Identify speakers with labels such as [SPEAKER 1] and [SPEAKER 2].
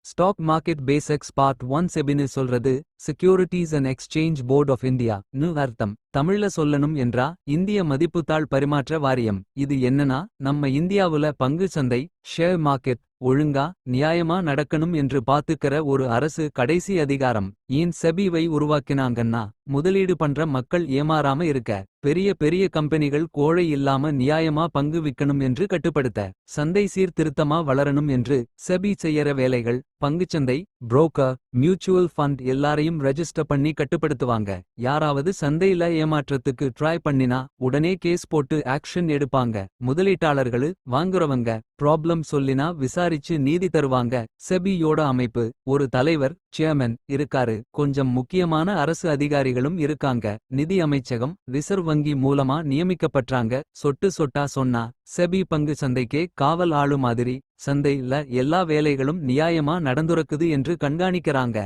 [SPEAKER 1] Stock market basics part 1 செபின்னு சொல்றது securities and exchange board of India னு அர்த்தம். தமிழ்ல சொல்லணும் என்றா இந்திய மதிப்புத்தாள் பரிமாற்ற வாரியம். இது என்னன்னா நம்ம இந்தியாவுல பங்கு சந்தை ஷேர் மார்க்கெட் ஒழுங்கா நியாயமா நடக்கணும் என்று பாத்துக்கற ஒரு அரசு கடைசி அதிகாரம். ஏன் செபிவை உருவாக்கினாங்கன்னா முதலீடு பண்ற மக்கள் ஏமாறாம இருக்க. பெரிய பெரிய கம்பெனிகள் கோழை இல்லாம நியாயமா பங்கு விக்கணும் என்று கட்டுப்படுத்த. சந்தை சீர்திருத்தமா வளரணும் என்று செபி செய்யற வேலைகள். பங்குச்சந்தை புரோக்கர் மியூச்சுவல் ஃபண்ட் எல்லாரையும் ரெஜிஸ்டர் பண்ணி கட்டுப்படுத்துவாங்க. யாராவது சந்தையில ஏமாற்றத்துக்கு ட்ரை பண்ணினா உடனே கேஸ் போட்டு ஆக்ஷன் எடுப்பாங்க. முதலீட்டாளர்களு வாங்குறவங்க ப்ராப்ளம் சொல்லினா விசாரிச்சு நீதி தருவாங்க. செபியோட அமைப்பு ஒரு தலைவர் சேர்மன் இருக்காரு. கொஞ்சம் முக்கியமான அரசு அதிகாரிகளும் இருக்காங்க. நிதி அமைச்சகம் ரிசர்வ் வங்கி மூலமா நியமிக்கப்பட்டாங்க. சொட்டு சொட்டா சொன்னா செபி பங்கு சந்தைக்கே காவல் ஆளு மாதிரி. சந்தையில எல்லா வேலைகளும் நியாயமா நடந்துரக்குது என்று கண்காணிக்கிறாங்க.